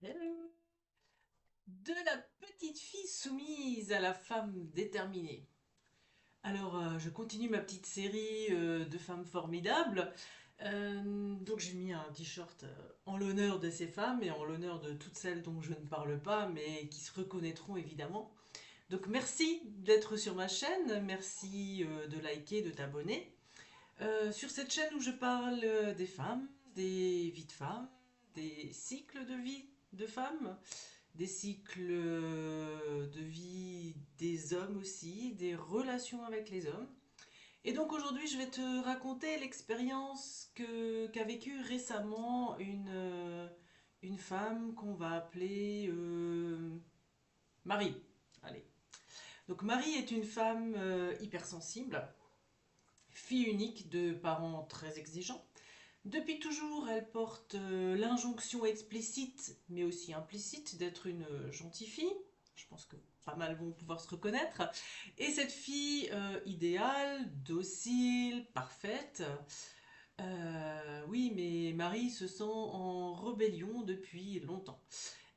Hello. De la petite fille soumise à la femme déterminée. Alors, je continue ma petite série de femmes formidables. Donc, j'ai mis un t-shirt en l'honneur de ces femmes et en l'honneur de toutes celles dont je ne parle pas, mais qui se reconnaîtront évidemment. Donc, merci d'être sur ma chaîne, merci de liker, de t'abonner. Sur cette chaîne où je parle des femmes, des vies de femmes, des cycles de vie de femmes, des cycles de vie des hommes aussi, des relations avec les hommes. Et donc aujourd'hui, je vais te raconter l'expérience qu'a vécue récemment une femme qu'on va appeler Marie. Allez. Donc Marie est une femme hypersensible, fille unique de parents très exigeants. Depuis toujours, elle porte l'injonction explicite, mais aussi implicite, d'être une gentille fille. Je pense que pas mal vont pouvoir se reconnaître. Et cette fille idéale, docile, parfaite. Oui, mais Marie se sent en rébellion depuis longtemps.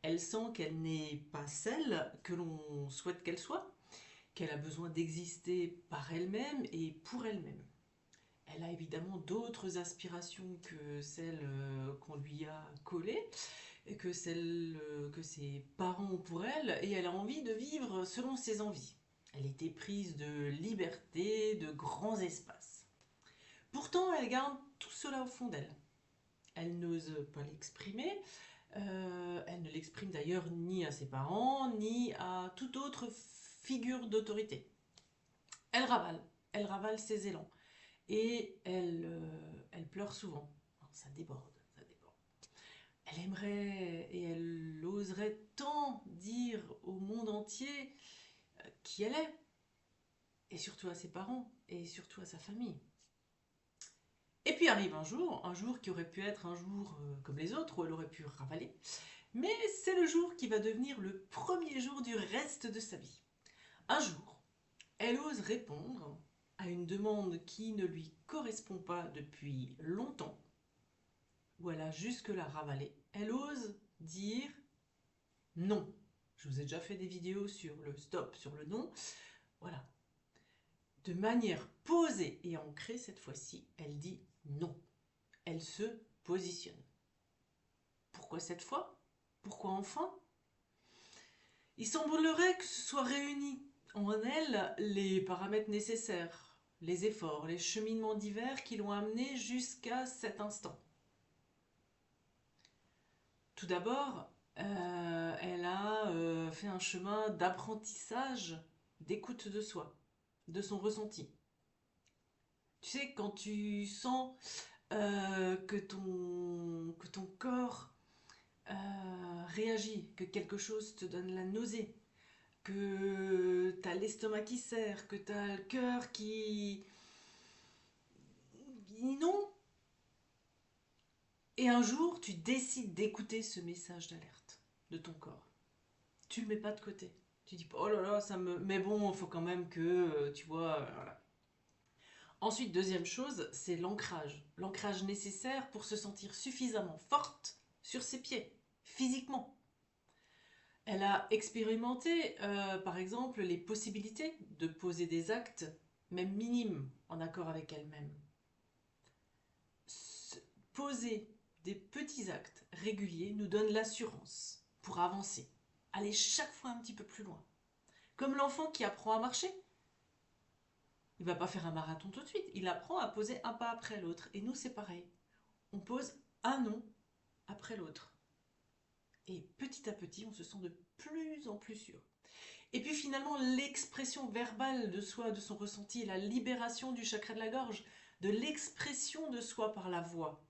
Elle sent qu'elle n'est pas celle que l'on souhaite qu'elle soit, qu'elle a besoin d'exister par elle-même et pour elle-même. Elle a évidemment d'autres aspirations que celles qu'on lui a collées, et que celles que ses parents ont pour elle, et elle a envie de vivre selon ses envies. Elle est éprise de liberté, de grands espaces. Pourtant, elle garde tout cela au fond d'elle. Elle n'ose pas l'exprimer, elle ne l'exprime d'ailleurs ni à ses parents, ni à toute autre figure d'autorité. Elle ravale ses élans. Et elle pleure souvent. Ça déborde, ça déborde. Elle aimerait et elle oserait tant dire au monde entier qui elle est, et surtout à ses parents, et surtout à sa famille. Et puis arrive un jour qui aurait pu être un jour comme les autres, où elle aurait pu ravaler, mais c'est le jour qui va devenir le premier jour du reste de sa vie. Un jour, elle ose répondre à une demande qui ne lui correspond pas depuis longtemps, où elle a jusque-là ravalé, elle ose dire non. Je vous ai déjà fait des vidéos sur le stop, sur le non. Voilà. De manière posée et ancrée cette fois-ci, elle dit non. Elle se positionne. Pourquoi cette fois? Pourquoi enfin? Il semblerait que ce soit réuni en elle les paramètres nécessaires, les efforts, les cheminements divers qui l'ont amenée jusqu'à cet instant. Tout d'abord, elle a fait un chemin d'apprentissage, d'écoute de soi, de son ressenti. Tu sais, quand tu sens que ton corps réagit, que quelque chose te donne la nausée, que tu as l'estomac qui serre, que tu as le cœur qui dit non, et un jour tu décides d'écouter ce message d'alerte de ton corps. Tu le mets pas de côté. Tu dis pas, oh là là, ça me. Mais bon, il faut quand même que, tu vois, voilà. Ensuite, deuxième chose, c'est l'ancrage. L'ancrage nécessaire pour se sentir suffisamment forte sur ses pieds, physiquement. Elle a expérimenté, par exemple, les possibilités de poser des actes, même minimes, en accord avec elle-même. Poser des petits actes réguliers nous donne l'assurance pour avancer, aller chaque fois un petit peu plus loin. Comme l'enfant qui apprend à marcher. Il ne va pas faire un marathon tout de suite. Il apprend à poser un pas après l'autre. Et nous, c'est pareil. On pose un non après l'autre. Et petit à petit, on se sent de plus en plus sûr. Et puis finalement, l'expression verbale de soi, de son ressenti, la libération du chakra de la gorge, de l'expression de soi par la voix.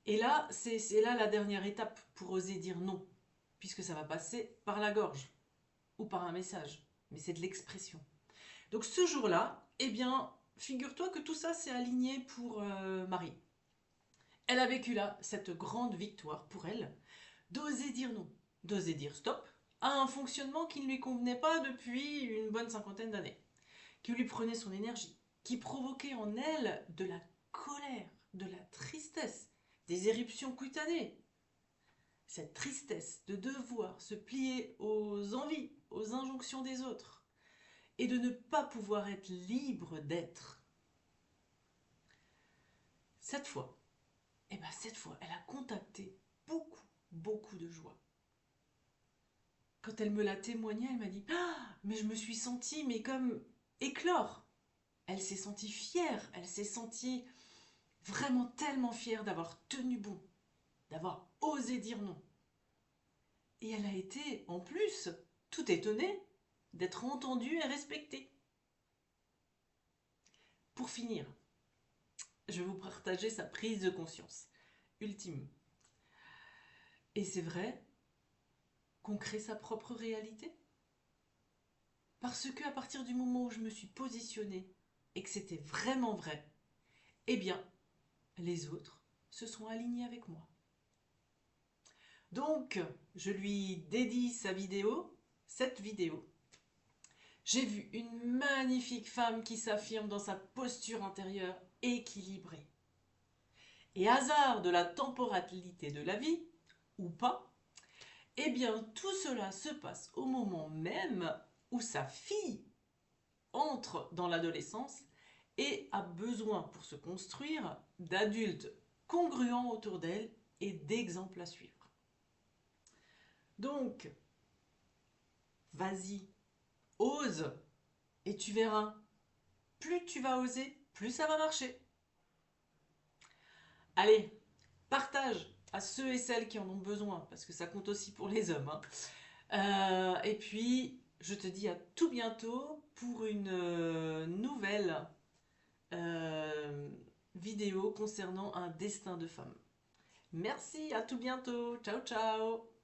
Et là, c'est là la dernière étape pour oser dire non, puisque ça va passer par la gorge ou par un message. Mais c'est de l'expression. Donc ce jour-là, eh bien, figure-toi que tout ça s'est aligné pour Marie. Elle a vécu là cette grande victoire pour elle, d'oser dire non, d'oser dire stop à un fonctionnement qui ne lui convenait pas depuis une bonne cinquantaine d'années, qui lui prenait son énergie, qui provoquait en elle de la colère, de la tristesse, des éruptions cutanées. cette tristesse de devoir se plier aux envies, aux injonctions des autres, et de ne pas pouvoir être libre d'être. Cette fois, elle a contacté beaucoup de joie. Quand elle me l'a témoigné, elle m'a dit « Ah, mais je me suis sentie mais comme éclore !» Elle s'est sentie fière, elle s'est sentie vraiment tellement fière d'avoir tenu bon, d'avoir osé dire non. Et elle a été, en plus, tout étonnée d'être entendue et respectée. Pour finir, je vais vous partager sa prise de conscience ultime. Et c'est vrai qu'on crée sa propre réalité. Parce qu'à partir du moment où je me suis positionnée et que c'était vraiment vrai, eh bien, les autres se sont alignés avec moi. Donc, je lui dédie cette vidéo. J'ai vu une magnifique femme qui s'affirme dans sa posture intérieure équilibrée. Et hasard de la temporalité de la vie, ou pas, eh bien tout cela se passe au moment même où sa fille entre dans l'adolescence et a besoin pour se construire d'adultes congruents autour d'elle et d'exemples à suivre. Donc, vas-y, ose et tu verras, plus tu vas oser, plus ça va marcher. Allez, partage à ceux et celles qui en ont besoin, parce que ça compte aussi pour les hommes. Et puis, je te dis à tout bientôt pour une nouvelle vidéo concernant un destin de femme. Merci, à tout bientôt. Ciao, ciao.